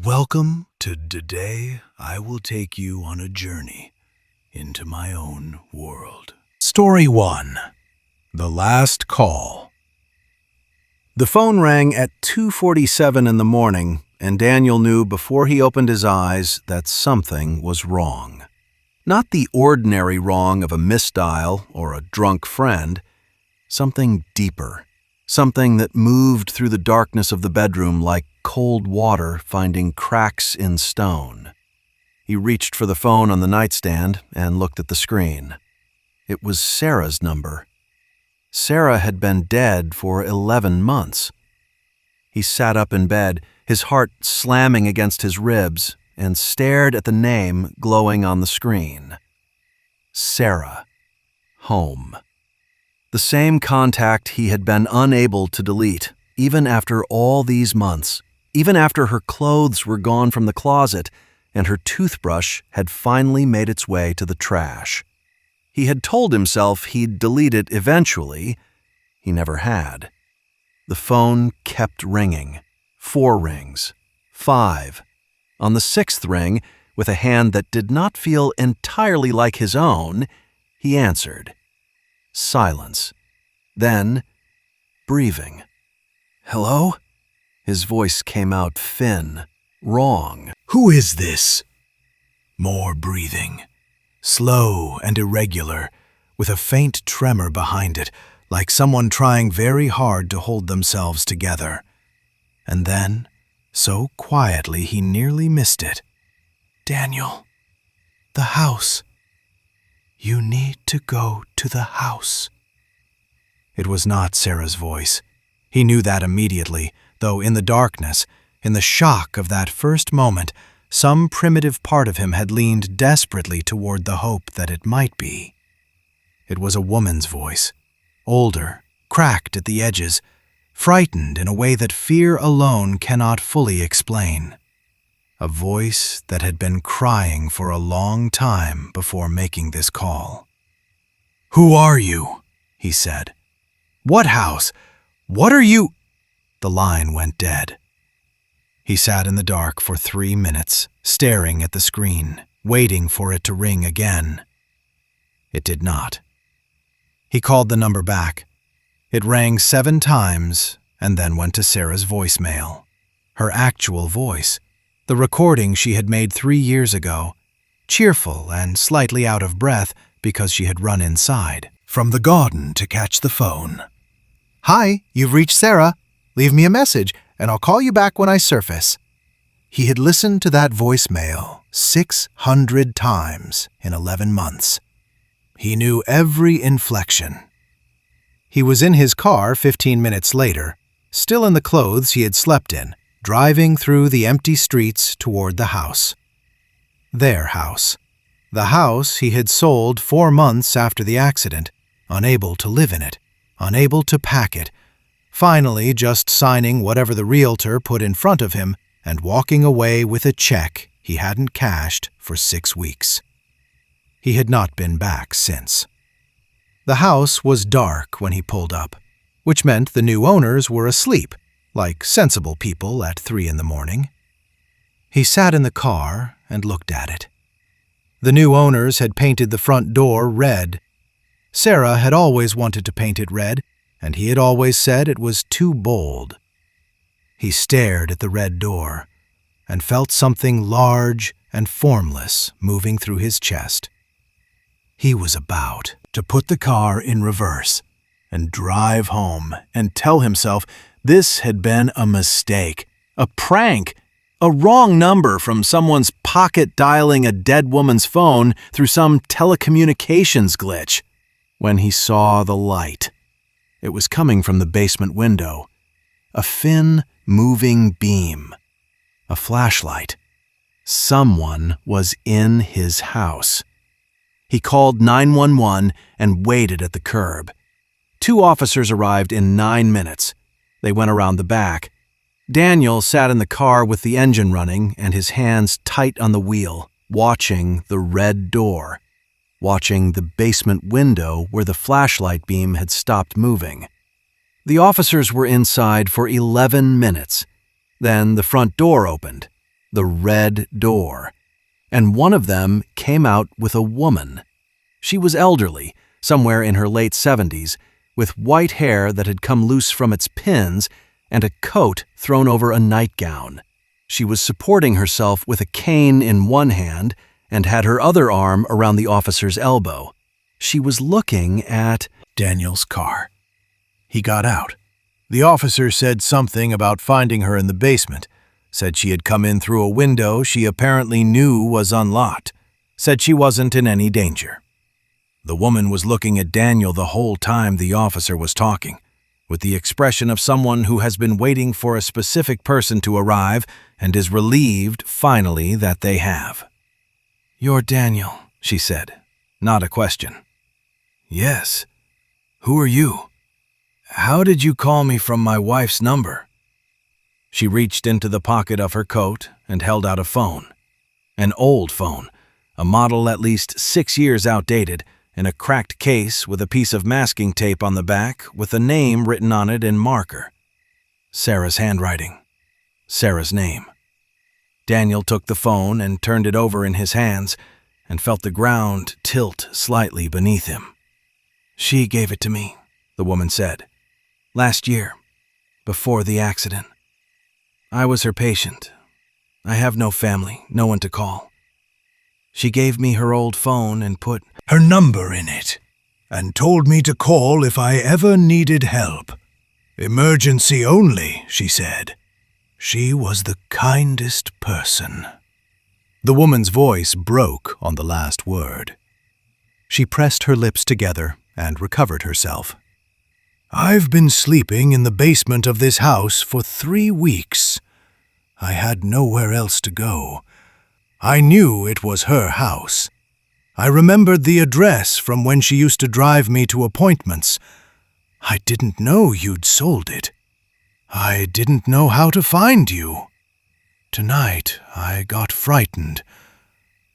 Welcome to Today I Will Take You on a Journey into My Own World. Story 1. The Last Call. The phone rang at 2:47 in the morning, and Daniel knew before he opened his eyes that something was wrong. Not the ordinary wrong of a misdial or a drunk friend, something deeper, something that moved through the darkness of the bedroom like cold water finding cracks in stone. He reached for the phone on the nightstand and looked at the screen. It was Sarah's number. Sarah had been dead for 11 months. He sat up in bed, his heart slamming against his ribs, and stared at the name glowing on the screen. Sarah. Home. The same contact he had been unable to delete, even after all these months, even after her clothes were gone from the closet and her toothbrush had finally made its way to the trash. He had told himself he'd delete it eventually. He never had. The phone kept ringing. 4 rings. 5. On the 6th ring, with a hand that did not feel entirely like his own, he answered. Silence. Then, breathing. Hello? His voice came out thin, wrong. Who is this? More breathing. Slow and irregular, with a faint tremor behind it, like someone trying very hard to hold themselves together. And then, so quietly he nearly missed it. Daniel, the house. You need to go to the house. It was not Sarah's voice. He knew that immediately, though in the darkness, in the shock of that first moment, some primitive part of him had leaned desperately toward the hope that it might be. It was a woman's voice, older, cracked at the edges, frightened in a way that fear alone cannot fully explain. A voice that had been crying for a long time before making this call. "Who are you?" he said. "What house? What are you?" The line went dead. He sat in the dark for 3 minutes, staring at the screen, waiting for it to ring again. It did not. He called the number back. It rang 7 times and then went to Sarah's voicemail. Her actual voice, the recording she had made 3 years ago, cheerful and slightly out of breath because she had run inside. From the garden to catch the phone. "Hi, you've reached Sarah. Leave me a message, and I'll call you back when I surface." He had listened to that voicemail 600 times in 11 months. He knew every inflection. He was in his car 15 minutes later, still in the clothes he had slept in, driving through the empty streets toward the house. Their house. The house he had sold 4 months after the accident, unable to live in it, unable to pack it, finally just signing whatever the realtor put in front of him and walking away with a check he hadn't cashed for 6 weeks. He had not been back since. The house was dark when he pulled up, which meant the new owners were asleep, like sensible people at 3 in the morning. He sat in the car and looked at it. The new owners had painted the front door red. Sarah had always wanted to paint it red, and he had always said it was too bold. He stared at the red door and felt something large and formless moving through his chest. He was about to put the car in reverse and drive home and tell himself this had been a mistake, a prank, a wrong number from someone's pocket dialing a dead woman's phone through some telecommunications glitch, when he saw the light. It was coming from the basement window. A thin, moving beam. A flashlight. Someone was in his house. He called 911 and waited at the curb. 2 officers arrived in 9 minutes. They went around the back. Daniel sat in the car with the engine running and his hands tight on the wheel, watching the red door. Watching the basement window where the flashlight beam had stopped moving. The officers were inside for 11 minutes. Then the front door opened. the red door, and one of them came out with a woman. She was elderly, somewhere in her late 70s, with white hair that had come loose from its pins and a coat thrown over a nightgown. She was supporting herself with a cane in one hand and had her other arm around the officer's elbow. She was looking at Daniel's car. He got out. The officer said something about finding her in the basement, said she had come in through a window she apparently knew was unlocked, said she wasn't in any danger. The woman was looking at Daniel the whole time the officer was talking, with the expression of someone who has been waiting for a specific person to arrive and is relieved, finally, that they have. "You're Daniel," she said, not a question. "Yes. Who are you? How did you call me from my wife's number?" She reached into the pocket of her coat and held out a phone. An old phone, a model at least 6 years outdated, in a cracked case with a piece of masking tape on the back with a name written on it in marker. Sarah's handwriting. Sarah's name. Daniel took the phone and turned it over in his hands and felt the ground tilt slightly beneath him. "She gave it to me," the woman said. "Last year, before the accident. I was her patient. I have no family, no one to call. She gave me her old phone and put her number in it, and told me to call if I ever needed help. Emergency only, she said. She was the kindest person." The woman's voice broke on the last word. She pressed her lips together and recovered herself. "I've been sleeping in the basement of this house for 3 weeks. I had nowhere else to go. I knew it was her house. I remembered the address from when she used to drive me to appointments. I didn't know you'd sold it. I didn't know how to find you. Tonight, I got frightened.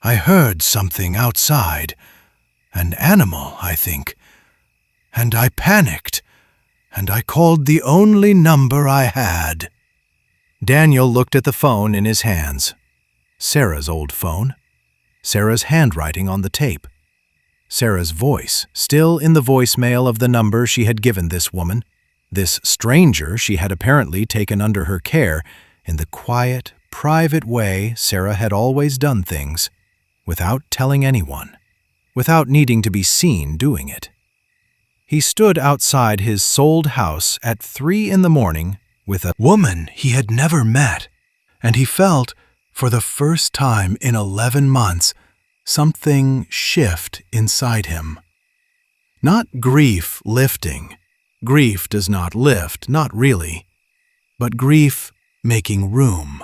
I heard something outside. An animal, I think. And I panicked, and I called the only number I had." Daniel looked at the phone in his hands. Sarah's old phone. Sarah's handwriting on the tape. Sarah's voice, still in the voicemail of the number she had given this woman, this stranger she had apparently taken under her care in the quiet, private way Sarah had always done things, without telling anyone, without needing to be seen doing it. He stood outside his sold house at 3 in the morning with a woman he had never met, and he felt, for the first time in 11 months, something shift inside him. Not grief lifting. Grief does not lift, not really. But grief making room.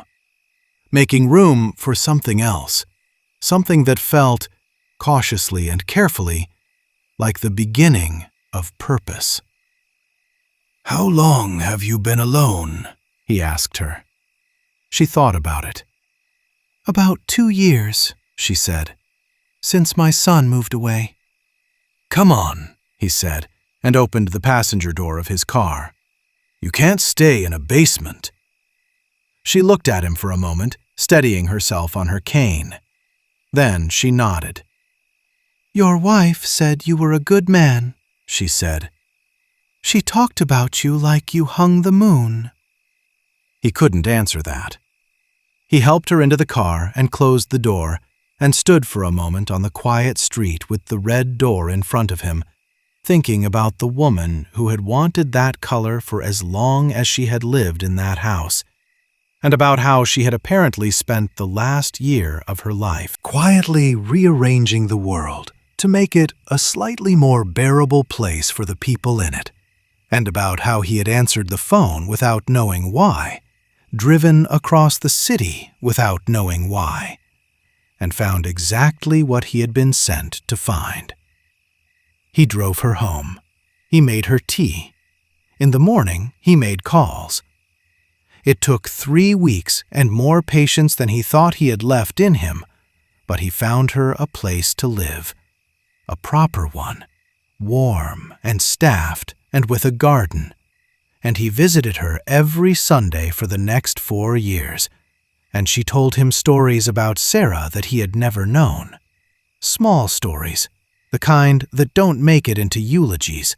Making room for something else. Something that felt, cautiously and carefully, like the beginning of purpose. "How long have you been alone?" he asked her. She thought about it. "About 2 years," she said, "since my son moved away." "Come on," he said, and opened the passenger door of his car. "You can't stay in a basement." She looked at him for a moment, steadying herself on her cane. Then she nodded. "Your wife said you were a good man," she said. "She talked about you like you hung the moon." He couldn't answer that. He helped her into the car and closed the door and stood for a moment on the quiet street with the red door in front of him, thinking about the woman who had wanted that color for as long as she had lived in that house, and about how she had apparently spent the last year of her life quietly rearranging the world to make it a slightly more bearable place for the people in it, and about how he had answered the phone without knowing why, driven across the city without knowing why, and found exactly what he had been sent to find. He drove her home. He made her tea. In the morning, he made calls. It took 3 weeks and more patience than he thought he had left in him, but he found her a place to live, a proper one, warm and staffed and with a garden, and he visited her every Sunday for the next 4 years, and she told him stories about Sarah that he had never known. Small stories, the kind that don't make it into eulogies,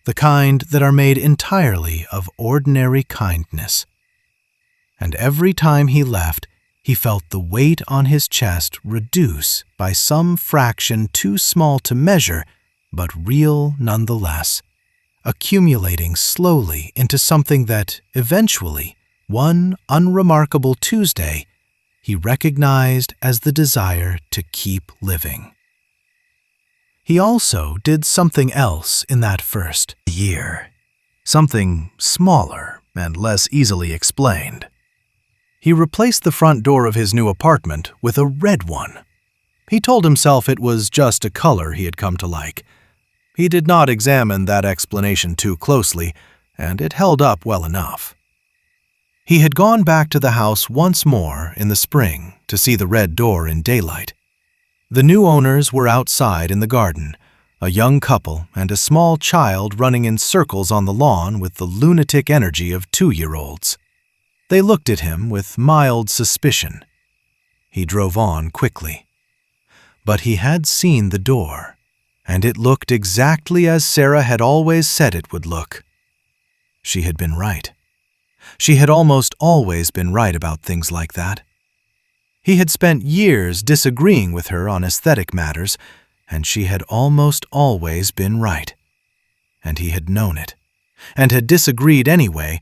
the kind that are made entirely of ordinary kindness. And every time he left, he felt the weight on his chest reduce by some fraction too small to measure, but real nonetheless, accumulating slowly into something that, eventually, one unremarkable Tuesday, he recognized as the desire to keep living. He also did something else in that first year, something smaller and less easily explained. He replaced the front door of his new apartment with a red one. He told himself it was just a color he had come to like. He did not examine that explanation too closely, and it held up well enough. He had gone back to the house once more in the spring to see the red door in daylight. The new owners were outside in the garden, a young couple and a small child running in circles on the lawn with the lunatic energy of 2-year-olds. They looked at him with mild suspicion. He drove on quickly. But he had seen the door, and it looked exactly as Sarah had always said it would look. She had been right. She had almost always been right about things like that. He had spent years disagreeing with her on aesthetic matters, and she had almost always been right. And he had known it, and had disagreed anyway,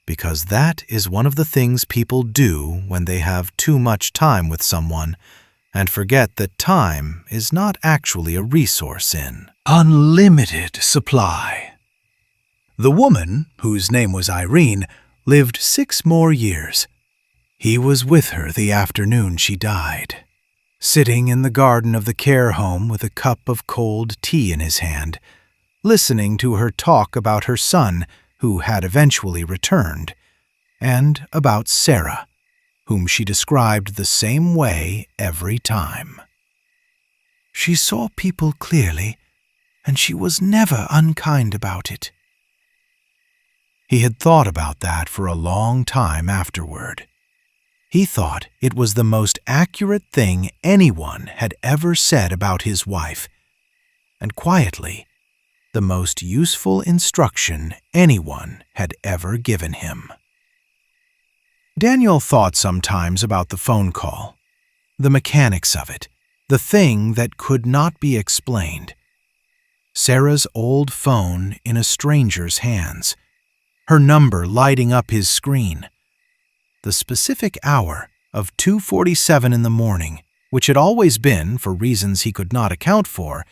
because that is one of the things people do when they have too much time with someone, and forget that time is not actually a resource in unlimited supply. The woman, whose name was Irene, lived 6 more years. He was with her the afternoon she died, sitting in the garden of the care home with a cup of cold tea in his hand, listening to her talk about her son, who had eventually returned, and about Sarah, whom she described the same way every time. She saw people clearly, and she was never unkind about it. He had thought about that for a long time afterward. He thought it was the most accurate thing anyone had ever said about his wife, and quietly, the most useful instruction anyone had ever given him. Daniel thought sometimes about the phone call, the mechanics of it, the thing that could not be explained. Sarah's old phone in a stranger's hands, her number lighting up his screen. The specific hour of 2:47 in the morning, which had always been, for reasons he could not account for,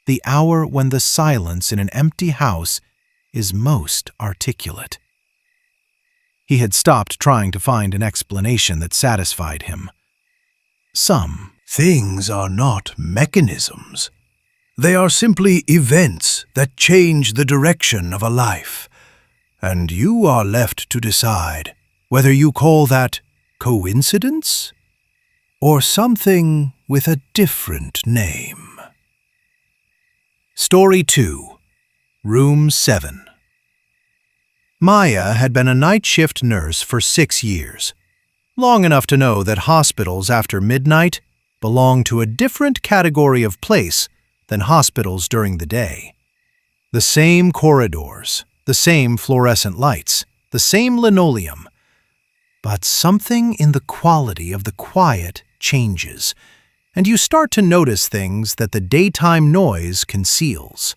the hour when the silence in an empty house is most articulate. He had stopped trying to find an explanation that satisfied him. Some things are not mechanisms. They are simply events that change the direction of a life, and you are left to decide whether you call that coincidence or something with a different name. Story 2. Room 7. Maya had been a night shift nurse for 6 years, long enough to know that hospitals after midnight belong to a different category of place than hospitals during the day. The same corridors, the same fluorescent lights, the same linoleum, but something in the quality of the quiet changes, and you start to notice things that the daytime noise conceals.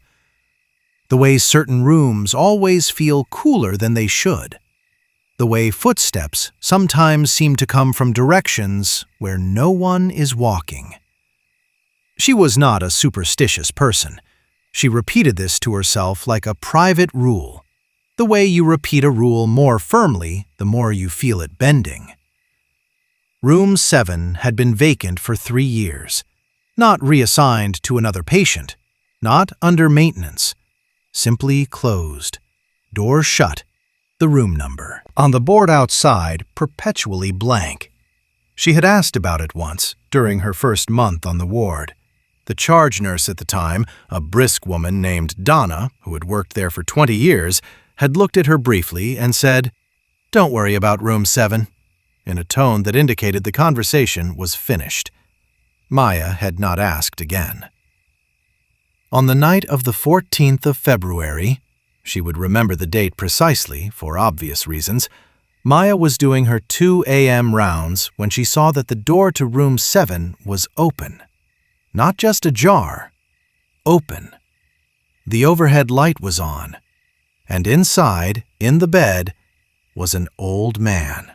The way certain rooms always feel cooler than they should. The way footsteps sometimes seem to come from directions where no one is walking. She was not a superstitious person. She repeated this to herself like a private rule, the way you repeat a rule more firmly the more you feel it bending. Room 7 had been vacant for 3 years, not reassigned to another patient, not under maintenance, simply closed, door shut, the room number on the board outside perpetually blank. She had asked about it once, during her first month on the ward. The charge nurse at the time, a brisk woman named Donna, who had worked there for 20 years, had looked at her briefly and said, "Don't worry about room 7. in a tone that indicated the conversation was finished. Maya had not asked again. On the night of the 14th of February, she would remember the date precisely for obvious reasons, Maya was doing her 2 a.m. rounds when she saw that the door to room 7 was open. Not just ajar, open. The overhead light was on, and inside, in the bed, was an old man.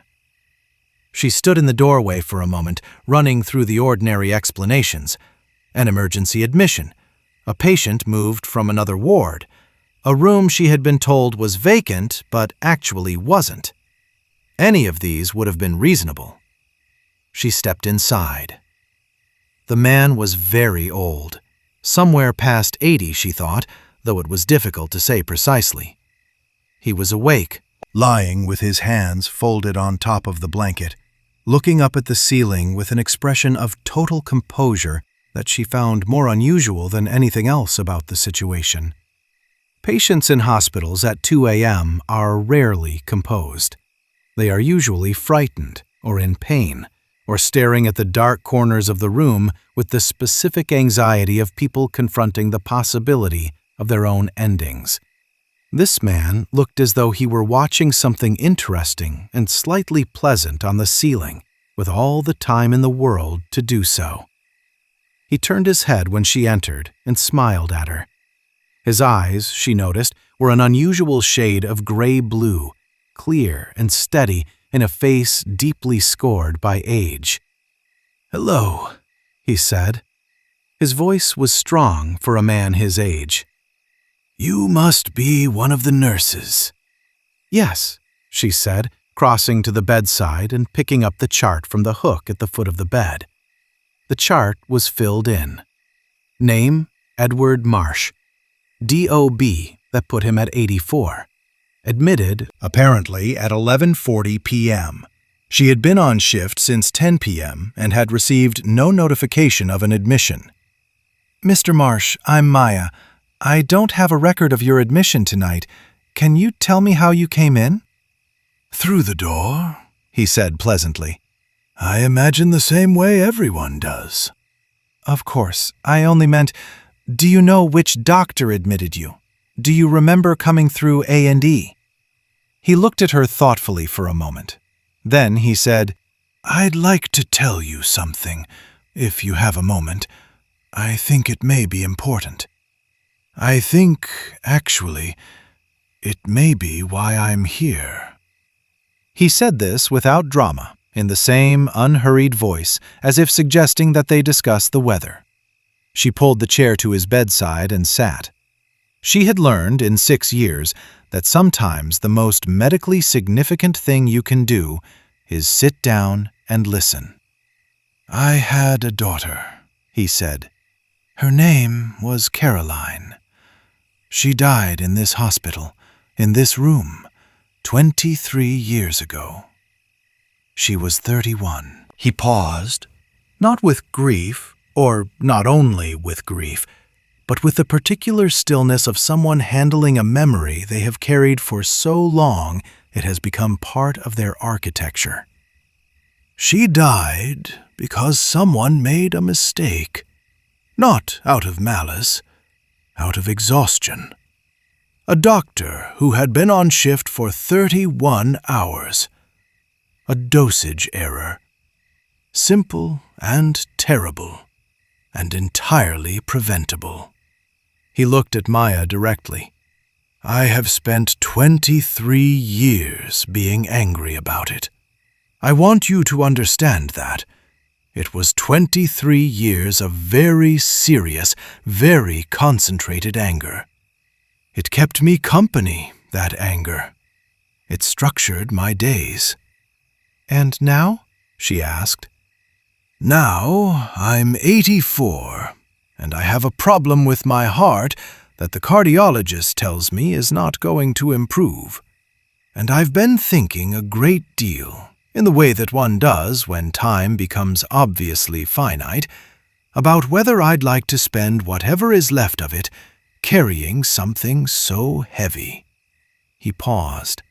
She stood in the doorway for a moment, running through the ordinary explanations. An emergency admission, a patient moved from another ward, a room she had been told was vacant but actually wasn't. Any of these would have been reasonable. She stepped inside. The man was very old, somewhere past 80, she thought, though it was difficult to say precisely. He was awake, lying with his hands folded on top of the blanket, looking up at the ceiling with an expression of total composure that she found more unusual than anything else about the situation. Patients in hospitals at 2 a.m. are rarely composed. They are usually frightened or in pain, or staring at the dark corners of the room with the specific anxiety of people confronting the possibility of their own endings. This man looked as though he were watching something interesting and slightly pleasant on the ceiling, with all the time in the world to do so. He turned his head when she entered and smiled at her. His eyes, she noticed, were an unusual shade of gray-blue, clear and steady in a face deeply scored by age. "Hello," he said. His voice was strong for a man his age. "You must be one of the nurses." "Yes," she said, crossing to the bedside and picking up the chart from the hook at the foot of the bed. The chart was filled in. Name, Edward Marsh. DOB, that put him at 84. Admitted, apparently, at 11:40 p.m. She had been on shift since 10 p.m. and had received no notification of an admission. "Mr. Marsh, I'm Maya. I don't have a record of your admission tonight. Can you tell me how you came in?" "Through the door," he said pleasantly. "I imagine the same way everyone does." "Of course. I only meant, do you know which doctor admitted you? Do you remember coming through A&E?" He looked at her thoughtfully for a moment. Then he said, "I'd like to tell you something, if you have a moment. I think it may be important. I think, actually, it may be why I'm here." He said this without drama, in the same unhurried voice, as if suggesting that they discuss the weather. She pulled the chair to his bedside and sat. She had learned in 6 years that sometimes the most medically significant thing you can do is sit down and listen. "I had a daughter," he said. "Her name was Caroline. She died in this hospital, in this room, 23 years ago. She was 31. He paused, not with grief, or not only with grief, but with the particular stillness of someone handling a memory they have carried for so long it has become part of their architecture. "She died because someone made a mistake. Not out of malice, out of exhaustion. A doctor who had been on shift for 31 hours. A dosage error. Simple and terrible, and entirely preventable." He looked at Maya directly. "I have spent 23 years being angry about it. I want you to understand that. It was 23 years of very serious, very concentrated anger. It kept me company, that anger. It structured my days." "And now?" she asked. "Now I'm 84, and I have a problem with my heart that the cardiologist tells me is not going to improve. And I've been thinking a great deal, in the way that one does when time becomes obviously finite, about whether I'd like to spend whatever is left of it carrying something so heavy." He paused.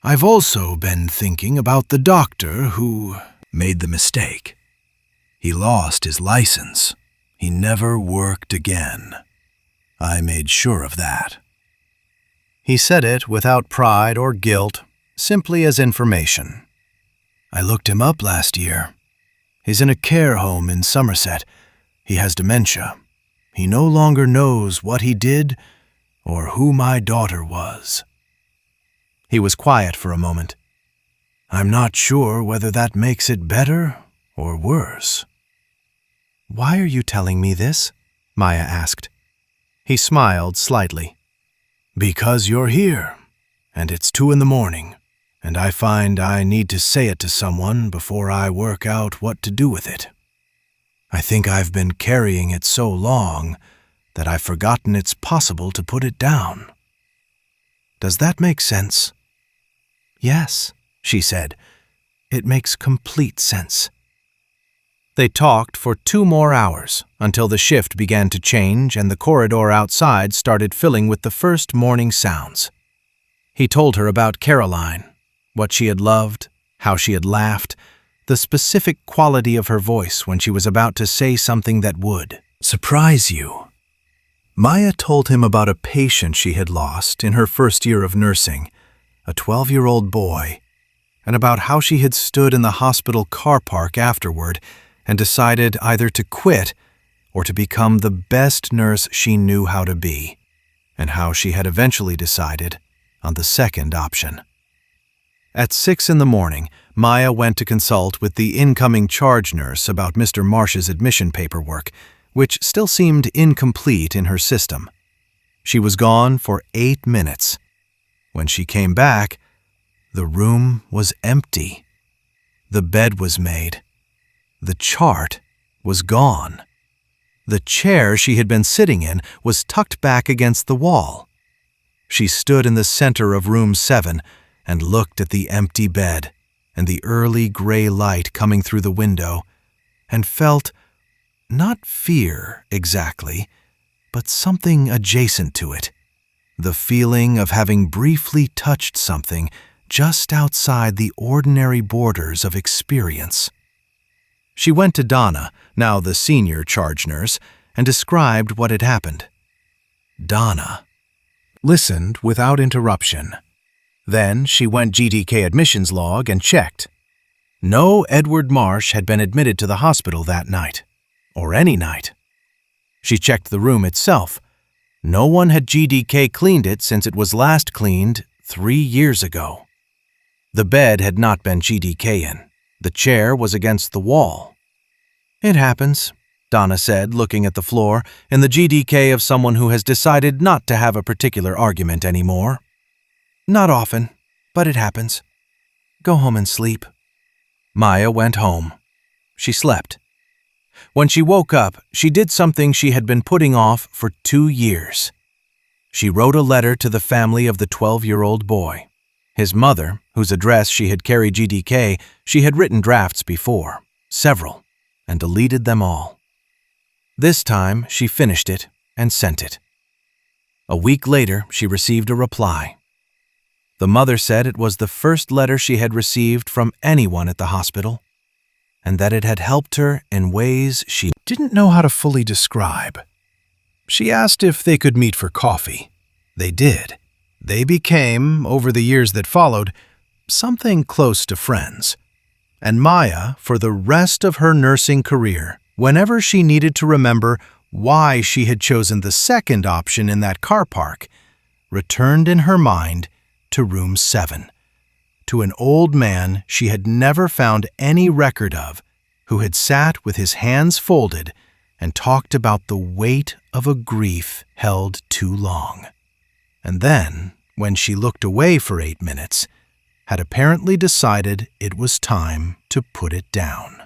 I've also been thinking about the doctor who made the mistake. He lost his license. He never worked again. I made sure of that." He said it without pride or guilt, simply as information. "I looked him up last year. He's in a care home in Somerset. He has dementia. He no longer knows what he did or who my daughter was." He was quiet for a moment. "I'm not sure whether that makes it better or worse." "Why are you telling me this?" Maya asked. He smiled slightly. "Because you're here, and it's 2 a.m, and I find I need to say it to someone before I work out what to do with it. I think I've been carrying it so long that I've forgotten it's possible to put it down. Does that make sense?" "Yes," she said. "It makes complete sense." They talked for 2 more hours until the shift began to change and the corridor outside started filling with the first morning sounds. He told her about Caroline, what she had loved, how she had laughed, the specific quality of her voice when she was about to say something that would surprise you. Maya told him about a patient she had lost in her first year of nursing, a 12-year-old boy, and about how she had stood in the hospital car park afterward and decided either to quit or to become the best nurse she knew how to be, and how she had eventually decided on the second option. At 6 a.m, Maya went to consult with the incoming charge nurse about Mr. Marsh's admission paperwork, which still seemed incomplete in her system. She was gone for 8 minutes. When she came back, the room was empty. The bed was made. The chart was gone. The chair she had been sitting in was tucked back against the wall. She stood in the center of room 7 and looked at the empty bed and the early gray light coming through the window and felt not fear exactly, but something adjacent to it. The feeling of having briefly touched something just outside the ordinary borders of experience. She went to Donna, now the senior charge nurse, and described what had happened. Donna listened without interruption. Then she went GDK admissions log and checked. No Edward Marsh had been admitted to the hospital that night, or any night. She checked the room itself. No one had GDK cleaned it since it was last cleaned 3 years ago. The bed had not been GDK in. The chair was against the wall. "It happens," Donna said, looking at the floor, in the GDK of someone who has decided not to have a particular argument anymore. "Not often, but it happens. Go home and sleep." Maya went home. She slept. When she woke up, she did something she had been putting off for 2 years. She wrote a letter to the family of the 12-year-old boy. His mother, whose address she had carried GDK, she had written drafts before, several, and deleted them all. This time, she finished it and sent it. A week later, she received a reply. The mother said it was the first letter she had received from anyone at the hospital, and that it had helped her in ways she didn't know how to fully describe. She asked if they could meet for coffee. They did. They became, over the years that followed, something close to friends. And Maya, for the rest of her nursing career, whenever she needed to remember why she had chosen the second option in that car park, returned in her mind to room 7, to an old man she had never found any record of, who had sat with his hands folded and talked about the weight of a grief held too long. And then, when she looked away for 8 minutes, had apparently decided it was time to put it down.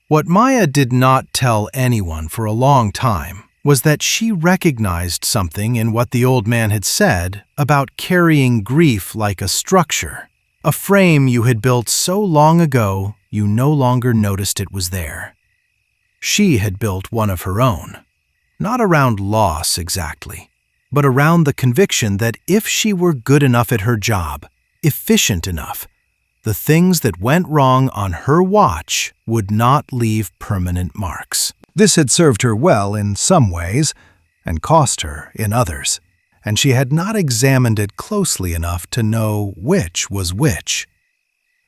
What Maya did not tell anyone for a long time was that she recognized something in what the old man had said about carrying grief like a structure, a frame you had built so long ago you no longer noticed it was there. She had built one of her own, not around loss exactly, but around the conviction that if she were good enough at her job, efficient enough. The things that went wrong on her watch would not leave permanent marks. This had served her well in some ways and cost her in others, and she had not examined it closely enough to know which was which.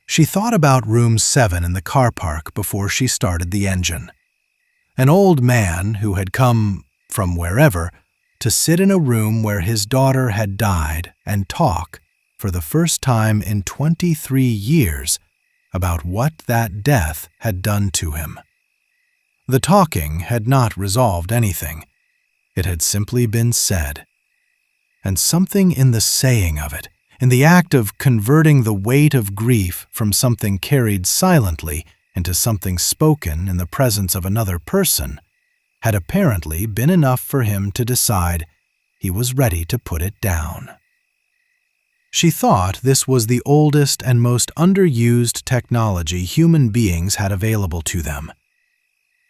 She thought about room 7 in the car park before she started the engine. An old man who had come from wherever to sit in a room where his daughter had died and talk for the first time in 23 years about what that death had done to him. The talking had not resolved anything. It had simply been said. And something in the saying of it, in the act of converting the weight of grief from something carried silently into something spoken in the presence of another person, had apparently been enough for him to decide he was ready to put it down. She thought this was the oldest and most underused technology human beings had available to them.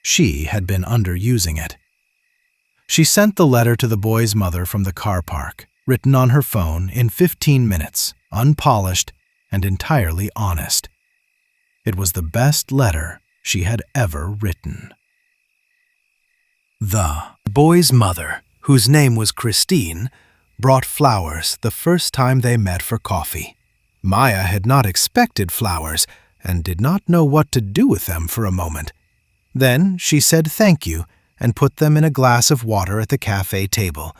She had been underusing it. She sent the letter to the boy's mother from the car park, written on her phone in 15 minutes, unpolished and entirely honest. It was the best letter she had ever written. The boy's mother, whose name was Christine, brought flowers the first time they met for coffee. Maya had not expected flowers and did not know what to do with them for a moment. Then she said thank you and put them in a glass of water at the cafe table,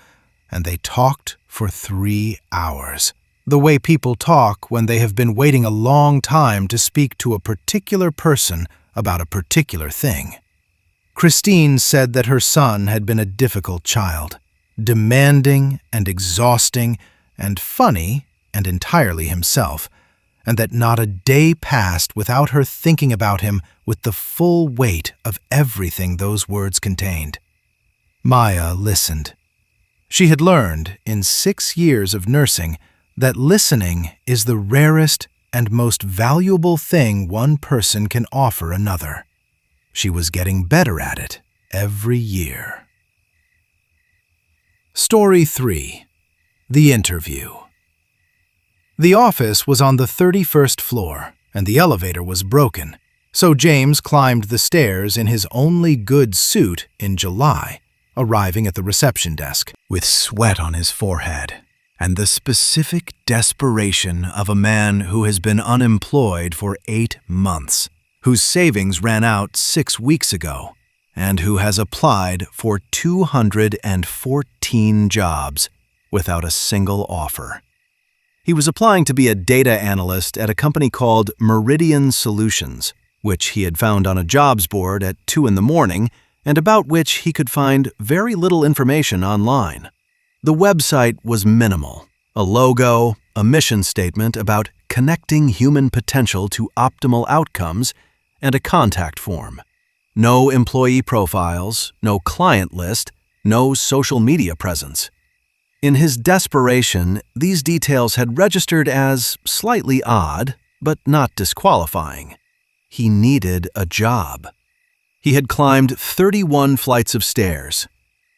and they talked for 3 hours. The way people talk when they have been waiting a long time to speak to a particular person about a particular thing. Christine said that her son had been a difficult child, demanding and exhausting and funny and entirely himself, and that not a day passed without her thinking about him with the full weight of everything those words contained. Maya listened. She had learned in 6 years of nursing that listening is the rarest and most valuable thing one person can offer another. She was getting better at it every year. Story 3. The Interview. The office was on the 31st floor, and the elevator was broken, so James climbed the stairs in his only good suit in July, arriving at the reception desk with sweat on his forehead and the specific desperation of a man who has been unemployed for 8 months, whose savings ran out 6 weeks ago, and who has applied for 214 jobs without a single offer. He was applying to be a data analyst at a company called Meridian Solutions, which he had found on a jobs board at 2 a.m. and about which he could find very little information online. The website was minimal: a logo, a mission statement about connecting human potential to optimal outcomes, and a contact form. No employee profiles, no client list, no social media presence. In his desperation, these details had registered as slightly odd, but not disqualifying. He needed a job. He had climbed 31 flights of stairs.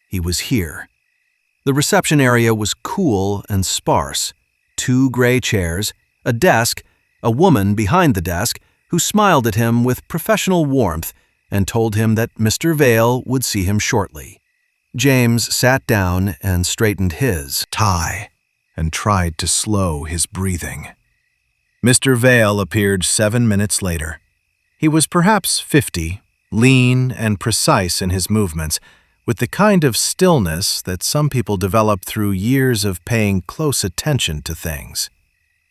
He was here. The reception area was cool and sparse. 2 gray chairs, a desk, a woman behind the desk who smiled at him with professional warmth and told him that Mr. Vale would see him shortly. James sat down and straightened his tie and tried to slow his breathing. Mr. Vale appeared 7 minutes later. He was perhaps 50, lean and precise in his movements, with the kind of stillness that some people develop through years of paying close attention to things.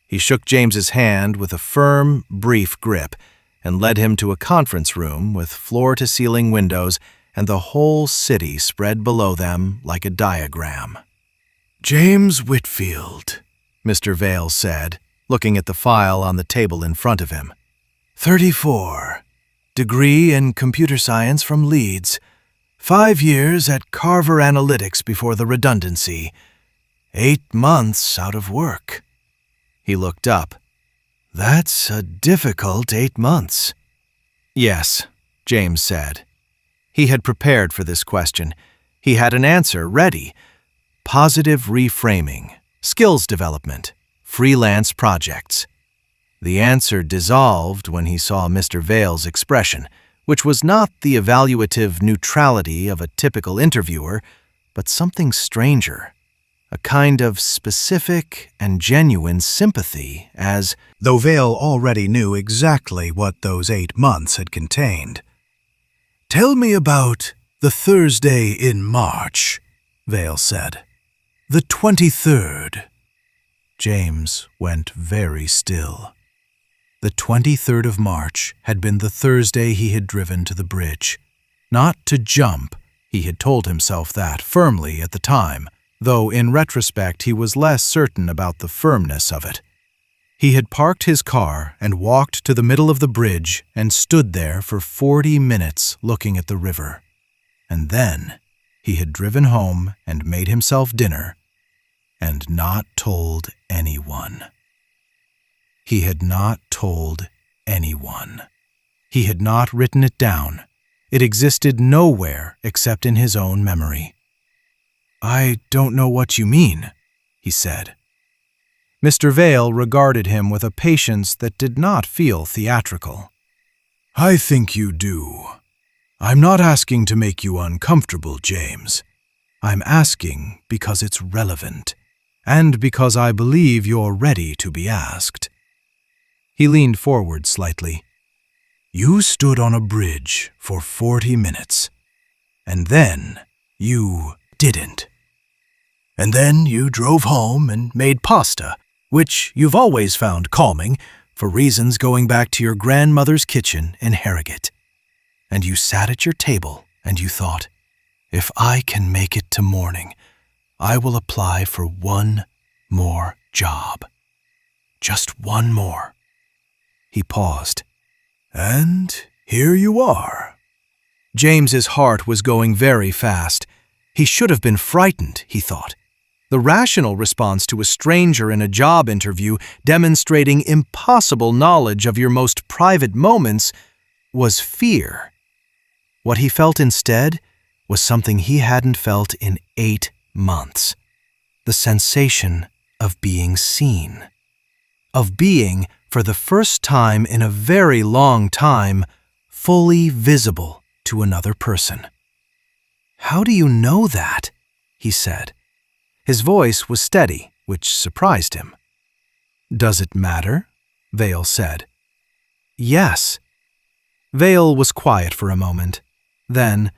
He shook James's hand with a firm, brief grip and led him to a conference room with floor-to-ceiling windows and the whole city spread below them like a diagram. "James Whitfield," Mr. Vale said, looking at the file on the table in front of him. 34, degree in computer science from Leeds, 5 years at Carver Analytics before the redundancy, 8 months out of work. He looked up. "That's a difficult 8 months." "Yes," James said. He had prepared for this question. He had an answer ready. Positive reframing, skills development, freelance projects. The answer dissolved when he saw Mr. Vale's expression, which was not the evaluative neutrality of a typical interviewer, but something stranger, a kind of specific and genuine sympathy, as though Vale already knew exactly what those 8 months had contained. "Tell me about the Thursday in March," Vale said. "The 23rd. James went very still. The 23rd of March had been the Thursday he had driven to the bridge. Not to jump, he had told himself that firmly at the time, though in retrospect he was less certain about the firmness of it. He had parked his car and walked to the middle of the bridge and stood there for 40 minutes looking at the river. And then he had driven home and made himself dinner and not told anyone. He had not told anyone. He had not written it down. It existed nowhere except in his own memory. "I don't know what you mean," he said. Mr. Vale regarded him with a patience that did not feel theatrical. "I think you do. I'm not asking to make you uncomfortable, James. I'm asking because it's relevant, and because I believe you're ready to be asked." He leaned forward slightly. "You stood on a bridge for 40 minutes, and then you didn't. And then you drove home and made pasta, which you've always found calming for reasons going back to your grandmother's kitchen in Harrogate. And you sat at your table and you thought, if I can make it to morning, I will apply for one more job. Just one more." He paused. "And here you are." James's heart was going very fast. He should have been frightened, he thought. The rational response to a stranger in a job interview demonstrating impossible knowledge of your most private moments was fear. What he felt instead was something he hadn't felt in 8 months. The sensation of being seen. Of being, for the first time in a very long time, fully visible to another person. "How do you know that?" he said. His voice was steady, which surprised him. "Does it matter?" Vale said. "Yes." Vale was quiet for a moment. Then,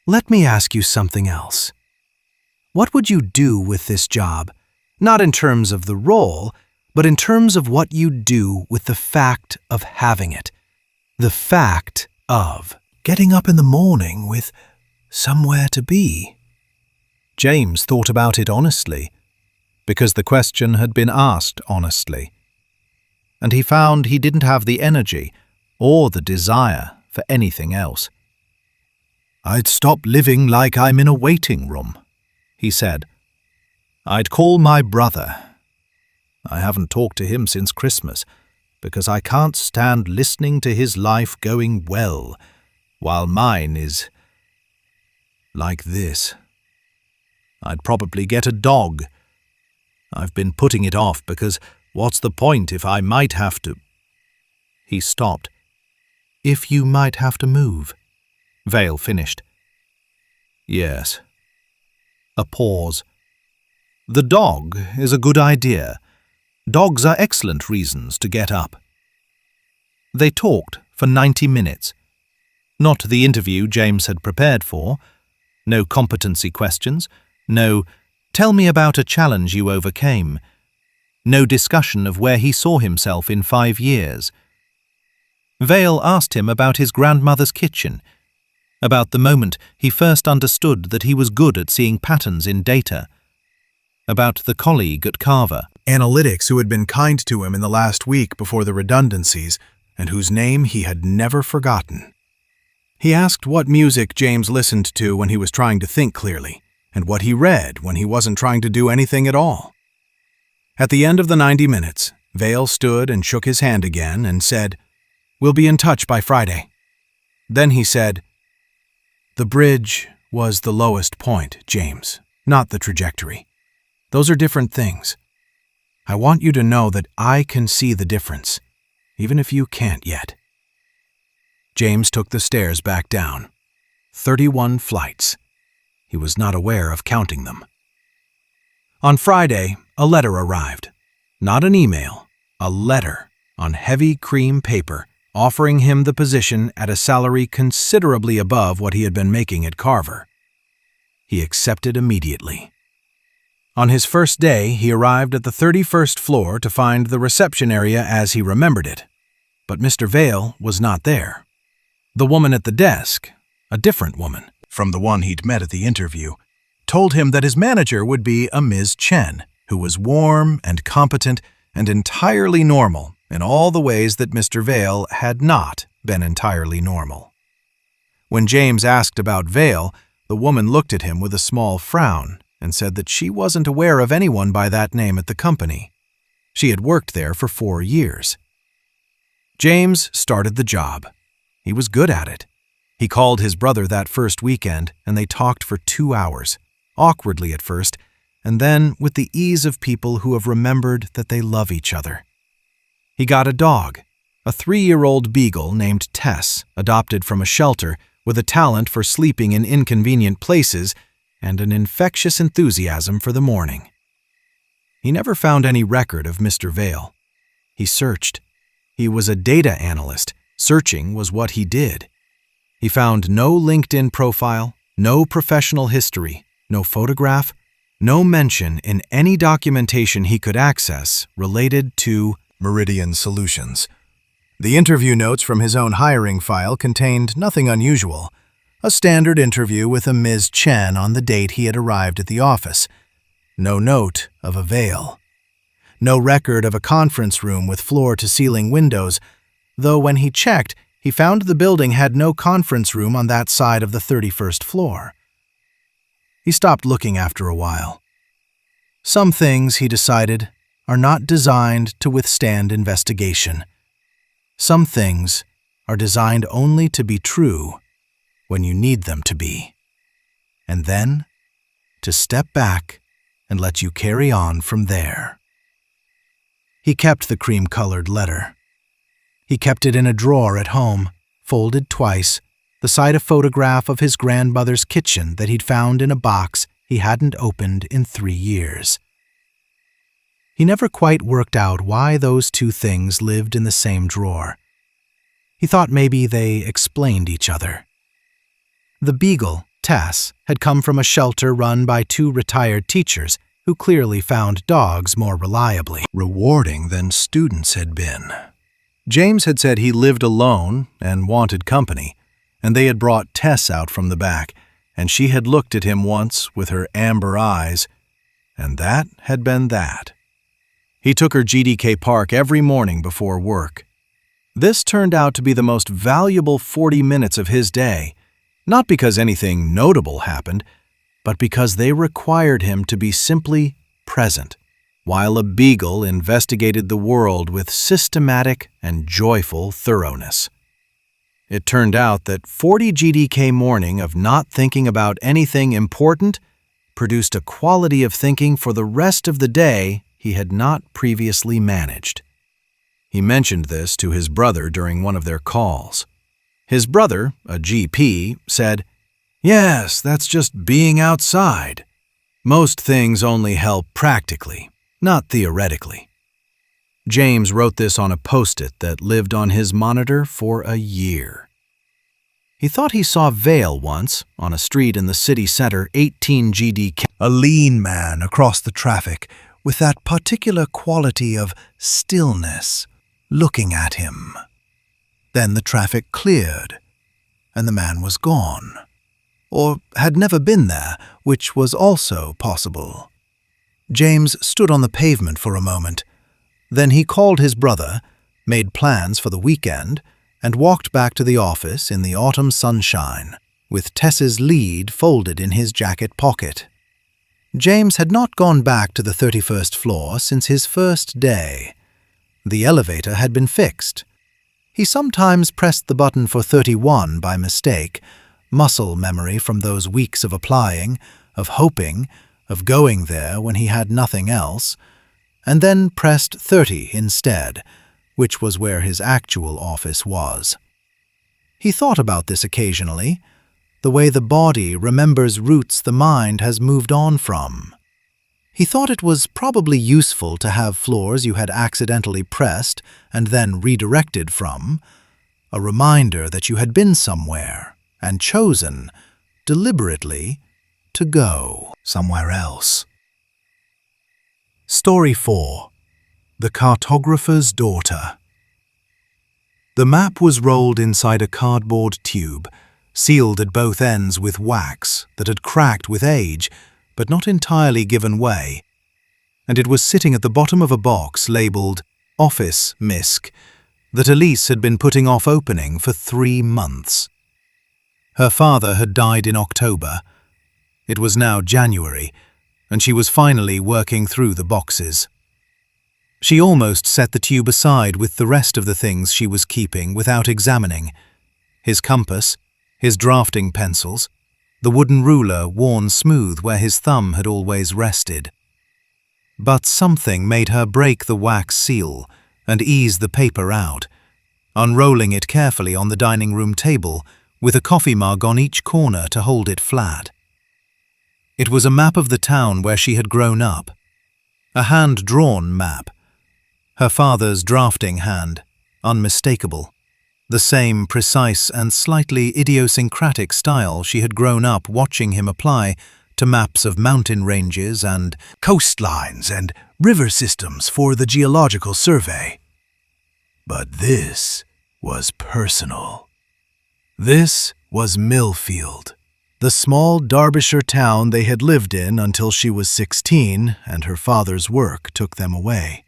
"Let me ask you something else. What would you do with this job? Not in terms of the role, but in terms of what you do with the fact of having it. The fact of getting up in the morning with somewhere to be." James thought about it honestly, because the question had been asked honestly. And he found he didn't have the energy or the desire for anything else. "I'd stop living like I'm in a waiting room," he said. "I'd call my brother. I haven't talked to him since Christmas, because I can't stand listening to his life going well, while mine is like this. I'd probably get a dog. I've been putting it off because what's the point if I might have to—" He stopped. "If you might have to move," Vale finished. "Yes." A pause. "The dog is a good idea. Dogs are excellent reasons to get up." They talked for 90 minutes. Not the interview James had prepared for. No competency questions. No, "Tell me about a challenge you overcame." No discussion of where he saw himself in 5 years. Vale asked him about his grandmother's kitchen, about the moment he first understood that he was good at seeing patterns in data, about the colleague at Carver, Analytics, who had been kind to him in the last week before the redundancies, and whose name he had never forgotten. He asked what music James listened to when he was trying to think clearly, and what he read when he wasn't trying to do anything at all. At the end of the 90 minutes, Vale stood and shook his hand again and said, "We'll be in touch by Friday." Then he said, "The bridge was the lowest point, James, not the trajectory. Those are different things. I want you to know that I can see the difference, even if you can't yet." James took the stairs back down. 31 flights. He was not aware of counting them. On Friday, a letter arrived. Not an email, a letter on heavy cream paper offering him the position at a salary considerably above what he had been making at Carver. He accepted immediately. On his first day, he arrived at the 31st floor to find the reception area as he remembered it. But Mr. Vale was not there. The woman at the desk, a different woman from the one he'd met at the interview, told him that his manager would be a Ms. Chen, who was warm and competent and entirely normal in all the ways that Mr. Vale had not been entirely normal. When James asked about Vale, the woman looked at him with a small frown and said that she wasn't aware of anyone by that name at the company. She had worked there for 4 years. James started the job. He was good at it. He called his brother that first weekend, and they talked for 2 hours, awkwardly at first, and then with the ease of people who have remembered that they love each other. He got a dog, a 3-year-old beagle named Tess, adopted from a shelter with a talent for sleeping in inconvenient places and an infectious enthusiasm for the morning. He never found any record of Mr. Vale. He searched. He was a data analyst. Searching was what he did. He found no LinkedIn profile, no professional history, no photograph, no mention in any documentation he could access related to Meridian Solutions. The interview notes from his own hiring file contained nothing unusual. A standard interview with a Ms. Chen on the date he had arrived at the office. No note of a Vale. No record of a conference room with floor-to-ceiling windows, though when he checked, he found the building had no conference room on that side of the 31st floor. He stopped looking after a while. Some things, he decided, are not designed to withstand investigation. Some things are designed only to be true when you need them to be, and then to step back and let you carry on from there. He kept the cream-colored letter. He kept it in a drawer at home, folded twice, beside a photograph of his grandmother's kitchen that he'd found in a box he hadn't opened in 3 years. He never quite worked out why those two things lived in the same drawer. He thought maybe they explained each other. The beagle, Tess, had come from a shelter run by 2 retired teachers who clearly found dogs more reliably rewarding than students had been. James had said he lived alone and wanted company, and they had brought Tess out from the back, and she had looked at him once with her amber eyes, and that had been that. He took her GDK Park every morning before work. This turned out to be the most valuable 40 minutes of his day, not because anything notable happened, but because they required him to be simply present, while a beagle investigated the world with systematic and joyful thoroughness. It turned out that 40 GDK morning of not thinking about anything important produced a quality of thinking for the rest of the day he had not previously managed. He mentioned this to his brother during one of their calls. His brother, a GP, said, "Yes, that's just being outside. Most things only help practically, not theoretically." James wrote this on a post-it that lived on his monitor for a year. He thought he saw Vale once, on a street in the city center, 18 GDK. A lean man across the traffic, with that particular quality of stillness, looking at him. Then the traffic cleared, and the man was gone. Or had never been there, which was also possible. James stood on the pavement for a moment. Then he called his brother, made plans for the weekend, and walked back to the office in the autumn sunshine, with Tess's lead folded in his jacket pocket. James had not gone back to the 31st floor since his first day. The elevator had been fixed. He sometimes pressed the button for 31 by mistake, muscle memory from those weeks of applying, of hoping, of going there when he had nothing else, and then pressed 30 instead, which was where his actual office was. He thought about this occasionally, the way the body remembers routes the mind has moved on from. He thought it was probably useful to have floors you had accidentally pressed and then redirected from, a reminder that you had been somewhere and chosen, deliberately, to go somewhere else. Story 4. The Cartographer's Daughter. The map was rolled inside a cardboard tube, sealed at both ends with wax that had cracked with age, but not entirely given way, and it was sitting at the bottom of a box labelled Office Misc that Elise had been putting off opening for 3 months. Her father had died in October. It was now January, and she was finally working through the boxes. She almost set the tube aside with the rest of the things she was keeping without examining: his compass, his drafting pencils, the wooden ruler worn smooth where his thumb had always rested. But something made her break the wax seal and ease the paper out, unrolling it carefully on the dining room table with a coffee mug on each corner to hold it flat. It was a map of the town where she had grown up, a hand-drawn map, her father's drafting hand, unmistakable, the same precise and slightly idiosyncratic style she had grown up watching him apply to maps of mountain ranges and coastlines and river systems for the Geological Survey. But this was personal. This was Millfield, the small Derbyshire town they had lived in until she was 16 and her father's work took them away.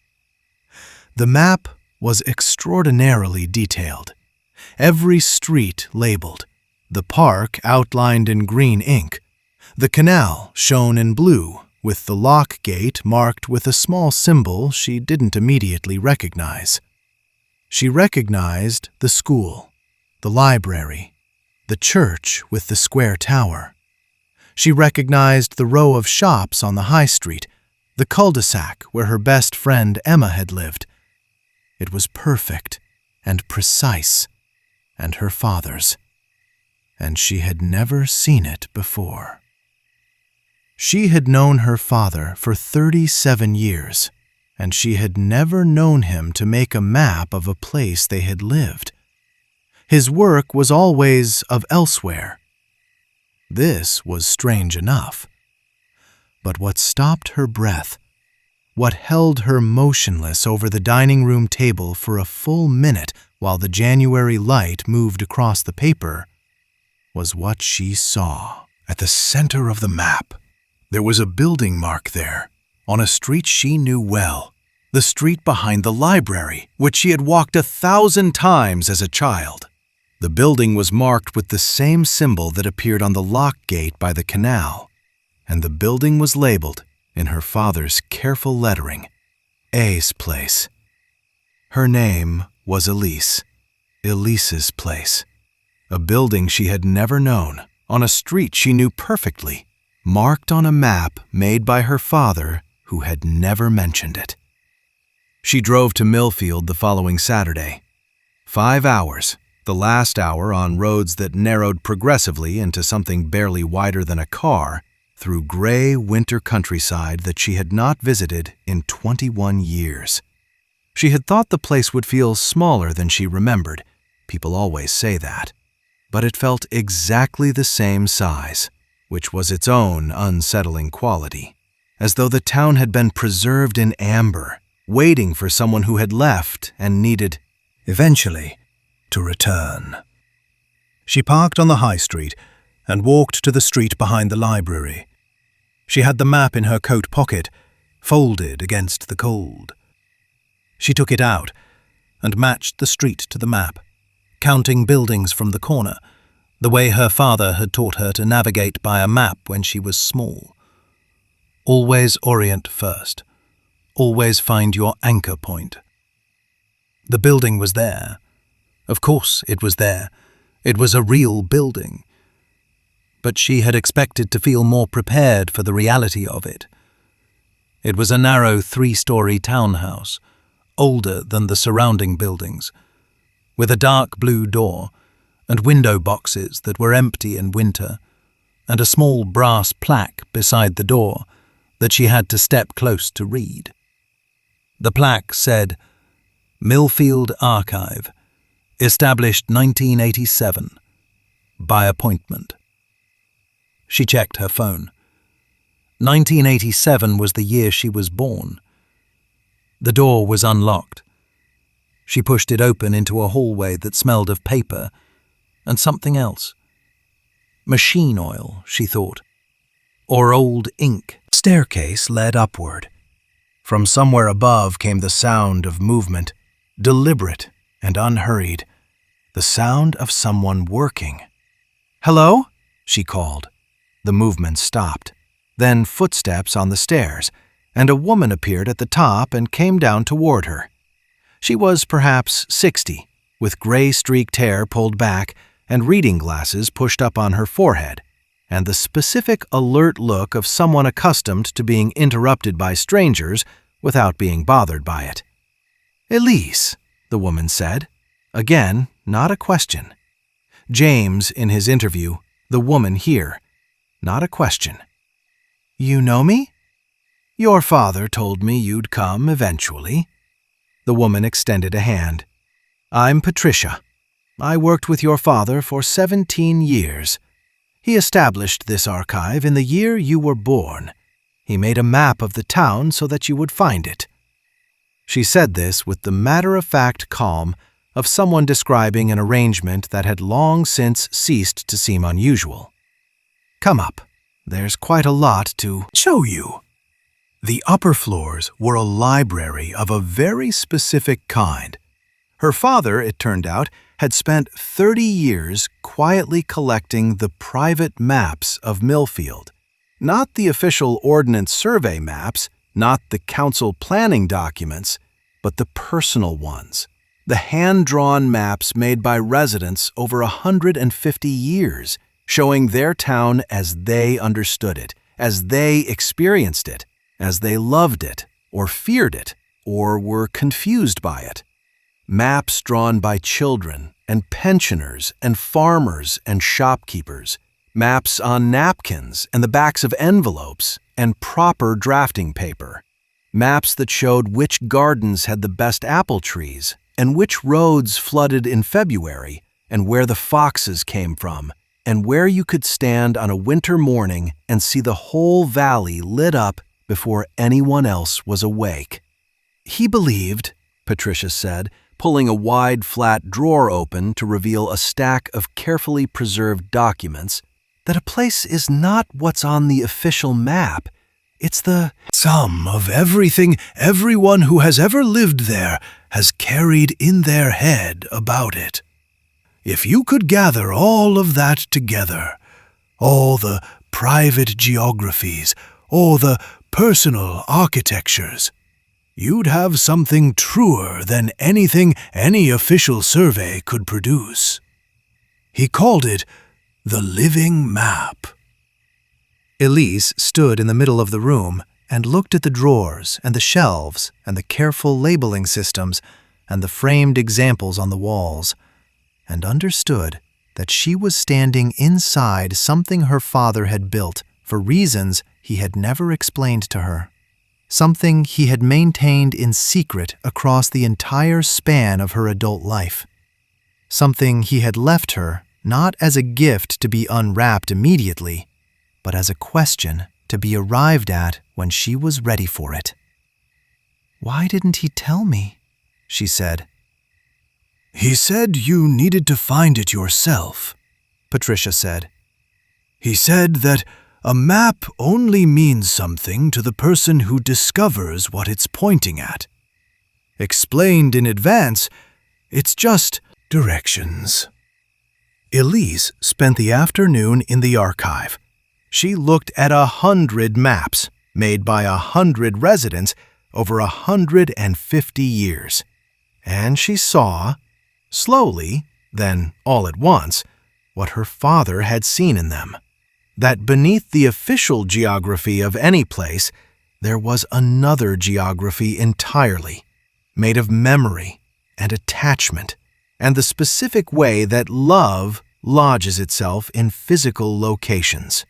The map was extraordinarily detailed. Every street labeled, the park outlined in green ink, the canal shown in blue, with the lock gate marked with a small symbol she didn't immediately recognize. She recognized the school, the library, the church with the square tower. She recognized the row of shops on the high street, the cul-de-sac where her best friend Emma had lived. It was perfect and precise, and her father's, and she had never seen it before. She had known her father for 37 years, and she had never known him to make a map of a place they had lived. His work was always of elsewhere. This was strange enough. But what stopped her breath, what held her motionless over the dining room table for a full minute while the January light moved across the paper, was what she saw. At the center of the map, there was a building mark there, on a street she knew well, the street behind the library, which she had walked 1,000 times as a child. The building was marked with the same symbol that appeared on the lock gate by the canal, and the building was labeled, in her father's careful lettering, A's Place. Her name was Elise, Elise's place. A building she had never known, on a street she knew perfectly, marked on a map made by her father who had never mentioned it. She drove to Millfield the following Saturday. 5 hours, the last hour on roads that narrowed progressively into something barely wider than a car, through gray winter countryside that she had not visited in 21 years. She had thought the place would feel smaller than she remembered. People always say that. But it felt exactly the same size, which was its own unsettling quality, as though the town had been preserved in amber, waiting for someone who had left and needed, eventually, to return. She parked on the high street and walked to the street behind the library. She had the map in her coat pocket, folded against the cold. She took it out and matched the street to the map, counting buildings from the corner, the way her father had taught her to navigate by a map when she was small. Always orient first. Always find your anchor point. The building was there. Of course it was there. It was a real building. But she had expected to feel more prepared for the reality of it. It was a narrow 3-story townhouse, older than the surrounding buildings, with a dark blue door and window boxes that were empty in winter, and a small brass plaque beside the door that she had to step close to read. The plaque said, "Millfield Archive, established 1987, by appointment." She checked her phone. 1987 was the year she was born. The door was unlocked. She pushed it open into a hallway that smelled of paper and something else. Machine oil, she thought, or old ink. Staircase led upward. From somewhere above came the sound of movement, deliberate and unhurried, the sound of someone working. "Hello?" she called. The movement stopped. Then footsteps on the stairs, and a woman appeared at the top and came down toward her. She was perhaps 60, with gray-streaked hair pulled back and reading glasses pushed up on her forehead, and the specific alert look of someone accustomed to being interrupted by strangers without being bothered by it. "Elise," the woman said. Again, not a question. James in his interview, the woman here. Not a question. "You know me?" "Your father told me you'd come eventually." The woman extended a hand. "I'm Patricia. I worked with your father for 17 years. He established this archive in the year you were born. He made a map of the town so that you would find it." She said this with the matter-of-fact calm of someone describing an arrangement that had long since ceased to seem unusual. "Come up. There's quite a lot to show you." The upper floors were a library of a very specific kind. Her father, it turned out, had spent 30 years quietly collecting the private maps of Millfield. Not the official Ordnance Survey maps, not the council planning documents, but the personal ones. The hand-drawn maps made by residents over 150 years, showing their town as they understood it, as they experienced it, as they loved it, or feared it, or were confused by it. Maps drawn by children and pensioners and farmers and shopkeepers. Maps on napkins and the backs of envelopes and proper drafting paper. Maps that showed which gardens had the best apple trees and which roads flooded in February and where the foxes came from and where you could stand on a winter morning and see the whole valley lit up before anyone else was awake. "He believed," Patricia said, pulling a wide, flat drawer open to reveal a stack of carefully preserved documents, "that a place is not what's on the official map. It's the sum of everything everyone who has ever lived there has carried in their head about it. If you could gather all of that together, all the private geographies, all the personal architectures, you'd have something truer than anything any official survey could produce." He called it the living map. Elise stood in the middle of the room and looked at the drawers and the shelves and the careful labeling systems and the framed examples on the walls, and understood that she was standing inside something her father had built for reasons he had never explained to her. Something he had maintained in secret across the entire span of her adult life. Something he had left her not as a gift to be unwrapped immediately, but as a question to be arrived at when she was ready for it. "Why didn't he tell me?" she said. "He said you needed to find it yourself," Patricia said. "He said that a map only means something to the person who discovers what it's pointing at. Explained in advance, it's just directions." Elise spent the afternoon in the archive. She looked at 100 maps made by 100 residents over 150 years. And she saw, slowly, then all at once, what her father had seen in them. That beneath the official geography of any place, there was another geography entirely, made of memory and attachment, and the specific way that love lodges itself in physical locations.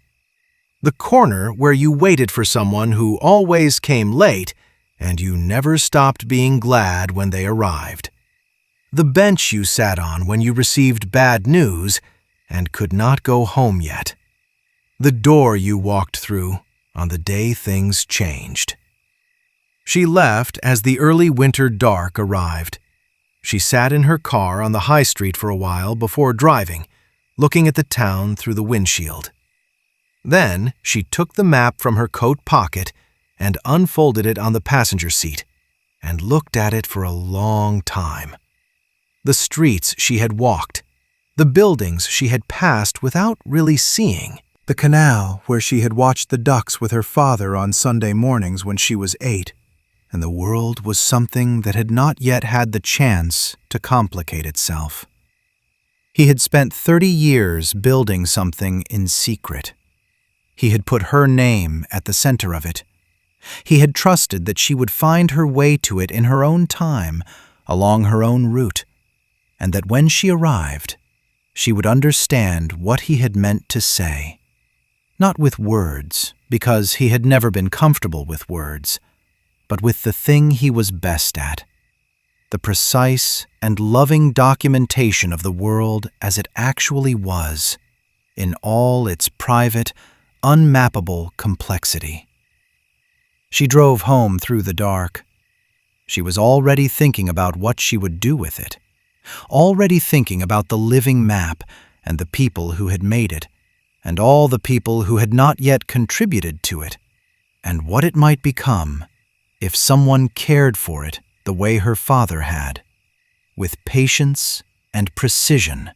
The corner where you waited for someone who always came late and you never stopped being glad when they arrived. The bench you sat on when you received bad news and could not go home yet. The door you walked through on the day things changed. She left as the early winter dark arrived. She sat in her car on the high street for a while before driving, looking at the town through the windshield. Then she took the map from her coat pocket and unfolded it on the passenger seat and looked at it for a long time. The streets she had walked, the buildings she had passed without really seeing, the canal where she had watched the ducks with her father on Sunday mornings when she was 8, and the world was something that had not yet had the chance to complicate itself. He had spent 30 years building something in secret. He had put her name at the center of it. He had trusted that she would find her way to it in her own time, along her own route, and that when she arrived, she would understand what he had meant to say. Not with words, because he had never been comfortable with words, but with the thing he was best at, the precise and loving documentation of the world as it actually was, in all its private, unmappable complexity. She drove home through the dark. She was already thinking about what she would do with it, already thinking about the living map and the people who had made it, and all the people who had not yet contributed to it, and what it might become if someone cared for it the way her father had, with patience and precision,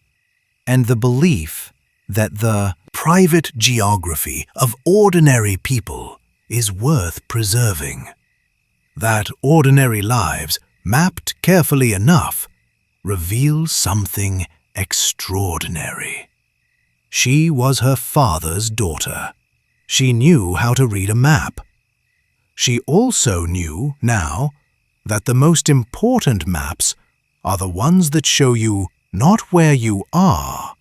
and the belief that the private geography of ordinary people is worth preserving. That ordinary lives, mapped carefully enough, reveal something extraordinary. She was her father's daughter. She knew how to read a map. She also knew, now, that the most important maps are the ones that show you not where you are,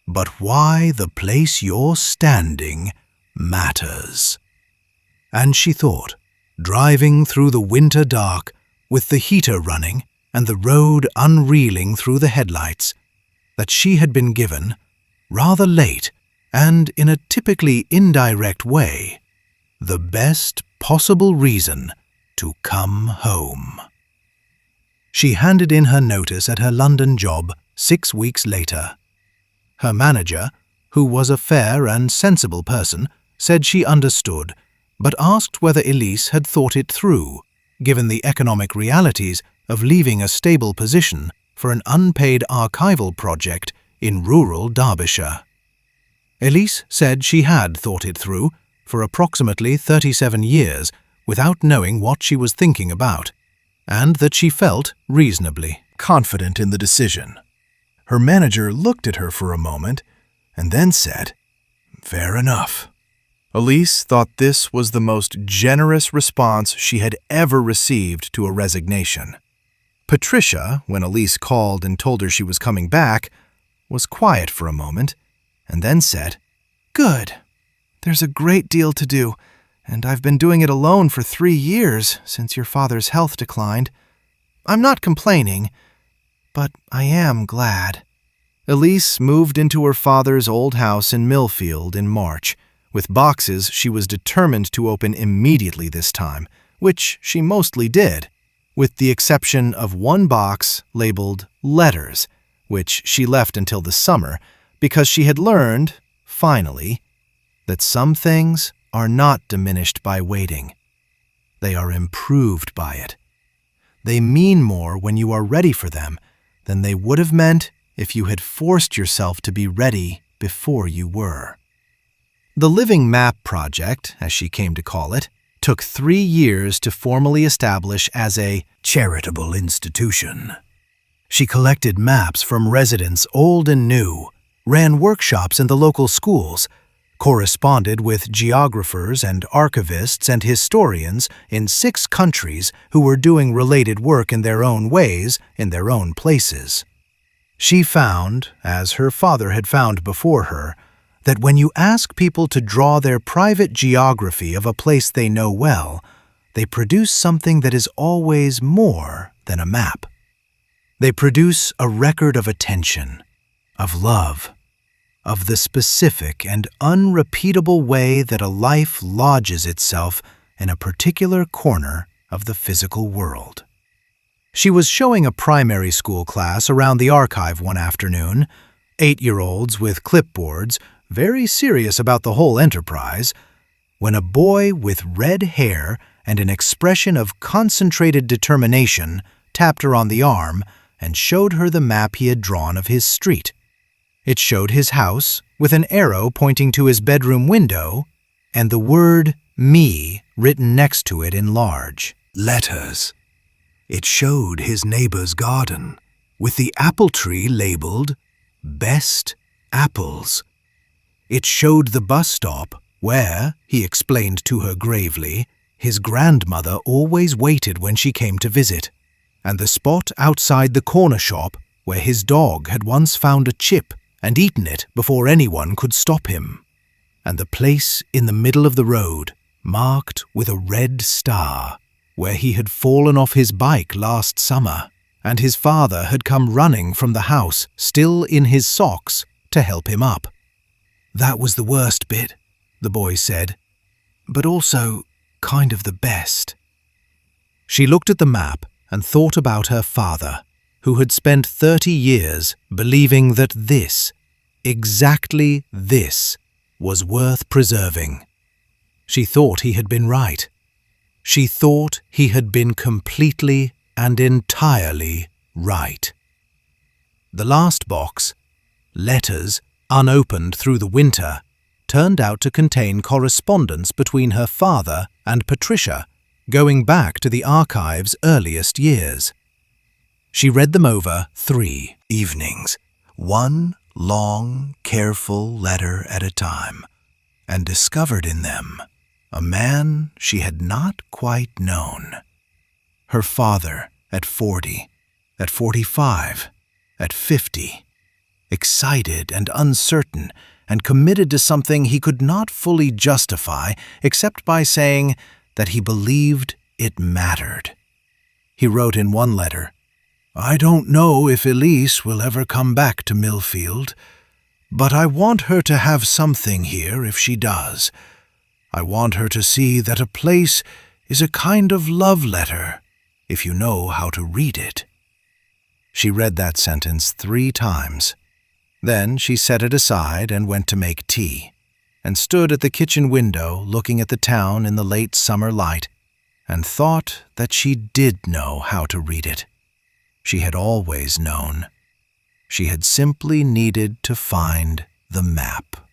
but why the place you're standing matters. And she thought, driving through the winter dark with the heater running and the road unreeling through the headlights, that she had been given, rather late and in a typically indirect way, the best possible reason to come home. She handed in her notice at her London job 6 weeks later. Her manager, who was a fair and sensible person, said she understood, but asked whether Elise had thought it through, given the economic realities of leaving a stable position for an unpaid archival project in rural Derbyshire. Elise said she had thought it through for approximately 37 years without knowing what she was thinking about, and that she felt reasonably confident in the decision. Her manager looked at her for a moment and then said, "Fair enough." Elise thought this was the most generous response she had ever received to a resignation. Patricia, when Elise called and told her she was coming back, was quiet for a moment and then said, "Good. There's a great deal to do, and I've been doing it alone for 3 years since your father's health declined. I'm not complaining, but I am glad." Elise moved into her father's old house in Millfield in March, with boxes she was determined to open immediately this time, which she mostly did, with the exception of one box labeled Letters, which she left until the summer because she had learned, finally, that some things are not diminished by waiting. They are improved by it. They mean more when you are ready for them than they would have meant if you had forced yourself to be ready before you were. The Living Map Project, as she came to call it, took 3 years to formally establish as a charitable institution. She collected maps from residents old and new, ran workshops in the local schools, corresponded with geographers and archivists and historians in 6 countries who were doing related work in their own ways, in their own places. She found, as her father had found before her, that when you ask people to draw their private geography of a place they know well, they produce something that is always more than a map. They produce a record of attention, of love, of the specific and unrepeatable way that a life lodges itself in a particular corner of the physical world. She was showing a primary school class around the archive one afternoon, 8-year-olds with clipboards, very serious about the whole enterprise, when a boy with red hair and an expression of concentrated determination tapped her on the arm and showed her the map he had drawn of his street. It showed his house with an arrow pointing to his bedroom window and the word "me" written next to it in large letters. It showed his neighbor's garden with the apple tree labeled "Best Apples." It showed the bus stop where, he explained to her gravely, his grandmother always waited when she came to visit, and the spot outside the corner shop where his dog had once found a chip and eaten it before anyone could stop him, and the place in the middle of the road marked with a red star where he had fallen off his bike last summer, and his father had come running from the house, still in his socks, to help him up. "That was the worst bit," the boy said, "but also kind of the best." She looked at the map and thought about her father, who had spent 30 years believing that this, exactly this, was worth preserving. She thought he had been right. She thought he had been completely and entirely right. The last box, letters unopened through the winter, turned out to contain correspondence between her father and Patricia, going back to the archive's earliest years. She read them over 3 evenings, one long, careful letter at a time, and discovered in them a man she had not quite known. Her father at 40, at 45, at 50, excited and uncertain and committed to something he could not fully justify except by saying that he believed it mattered. He wrote in one letter, "I don't know if Elise will ever come back to Millfield, but I want her to have something here if she does. I want her to see that a place is a kind of love letter, if you know how to read it." She read that sentence 3 times. Then she set it aside and went to make tea, and stood at the kitchen window looking at the town in the late summer light, and thought that she did know how to read it. She had always known. She had simply needed to find the map.